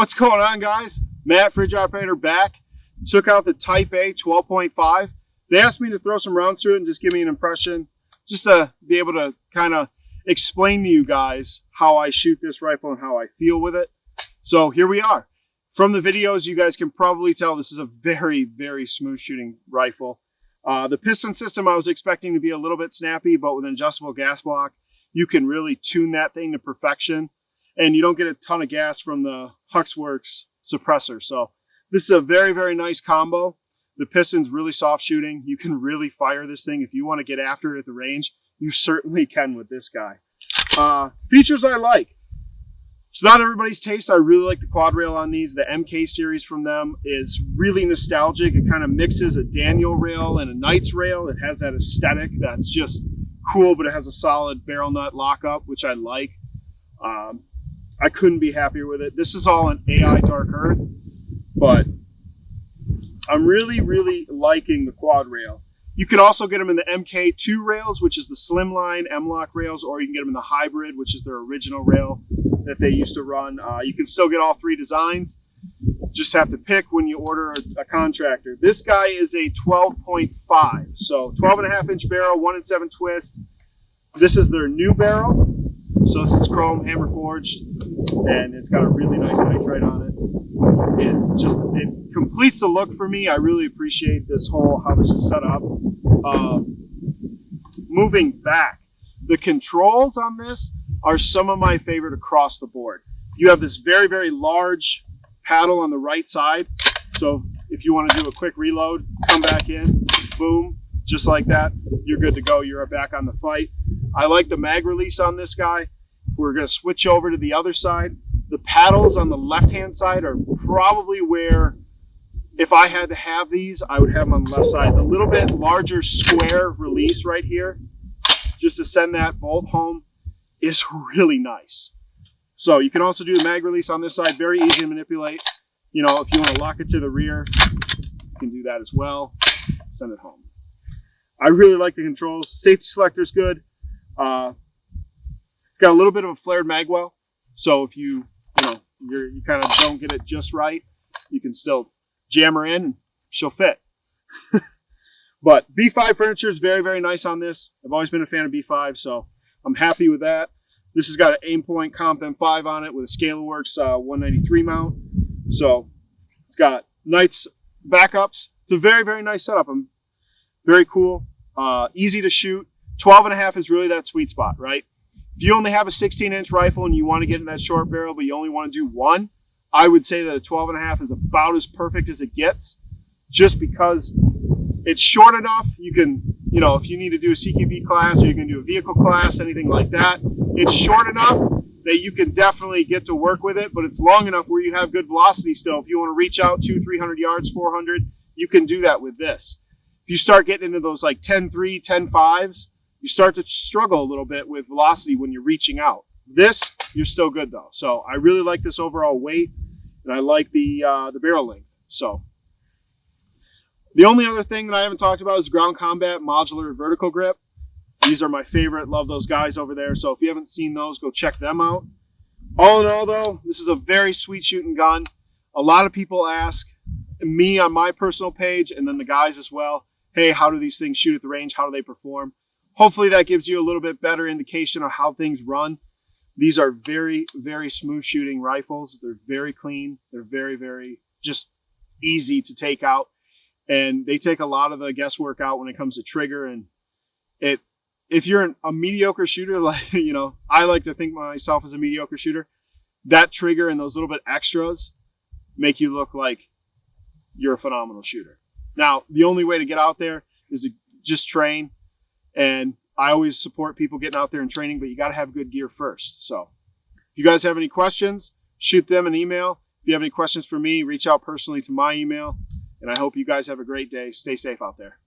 What's going on, guys? Matt, Fridge Operator, back. Took out the Type A 12.5. They asked me to throw some rounds through it and just give me an impression, just to be able to kind of explain to you guys how I shoot this rifle and how I feel with it. So here we are. From the videos, you guys can probably tell this is a very, very smooth shooting rifle. The piston system I was expecting to be a little bit snappy, but with an adjustable gas block, you can really tune that thing to perfection. And you don't get a ton of gas from the Huxworks suppressor. So this is a very, very nice combo. The piston's really soft shooting. You can really fire this thing. If you want to get after it at the range, you certainly can with this guy. Features I like. It's not everybody's taste. I really like the quad rail on these. The MK series from them is really nostalgic. It kind of mixes a Daniel rail and a Knights rail. It has that aesthetic that's just cool, but it has a solid barrel nut lockup, which I like. I couldn't be happier with it. This is all an AI Dark Earth, but I'm really, really liking the quad rail. You can also get them in the MK2 rails, which is the slimline M-Lock rails, or you can get them in the hybrid, which is their original rail that they used to run. You can still get all three designs. Just have to pick when you order a contractor. This guy is a 12.5, so 12.5-inch barrel, 1 7 twist. This is their new barrel. So this is chrome hammer forged, and it's got a really nice nitride on it. It completes the look for me. I really appreciate this whole, how this is set up. Moving back, the controls on this are some of my favorite across the board. You have this very, very large paddle on the right side. So if you want to do a quick reload, come back in, boom, just like that, you're good to go. You're back on the fight. I like the mag release on this guy. We're going to switch over to the other side. The paddles on the left-hand side are probably where, if I had to have these, I would have them on the left side. A little bit larger square release right here, just to send that bolt home, is really nice. So you can also do the mag release on this side. Very easy to manipulate. You know, if you want to lock it to the rear, you can do that as well. Send it home. I really like the controls. Safety selector is good. It's got a little bit of a flared magwell, so if you kind of don't get it just right, you can still jam her in and she'll fit. But B5 furniture is very, very nice on this. I've always been a fan of B5, so I'm happy with that. This has got an Aimpoint Comp M5 on it with a ScalaWorks 193 mount, so it's got nice backups. It's a very, very nice setup. Very cool, easy to shoot. 12.5 is really that sweet spot, right? If you only have a 16-inch rifle and you want to get in that short barrel, but you only want to do one, I would say that a 12.5 is about as perfect as it gets, just because it's short enough. You can, if you need to do a CQB class or you can do a vehicle class, anything like that, it's short enough that you can definitely get to work with it, but it's long enough where you have good velocity still. If you want to reach out 200-300 yards, 400, you can do that with this. If you start getting into those like 10.3, 10.5s, you start to struggle a little bit with velocity when you're reaching out. This, you're still good though. So I really like this overall weight, and I like the barrel length. So the only other thing that I haven't talked about is ground combat modular vertical grip. These are my favorite. Love those guys over there. So if you haven't seen those, go check them out. All in all though, this is a very sweet shooting gun. A lot of people ask me on my personal page, and then the guys as well, hey, how do these things shoot at the range? How do they perform? Hopefully that gives you a little bit better indication of how things run. These are very, very smooth shooting rifles. They're very clean. They're very, very just easy to take out. And they take a lot of the guesswork out when it comes to trigger. And if you're a mediocre shooter, like, I like to think myself as a mediocre shooter, that trigger and those little bit extras make you look like you're a phenomenal shooter. Now, the only way to get out there is to just train. And I always support people getting out there and training, but you got to have good gear first. So if you guys have any questions, shoot them an email. If you have any questions for me, reach out personally to my email. And I hope you guys have a great day. Stay safe out there.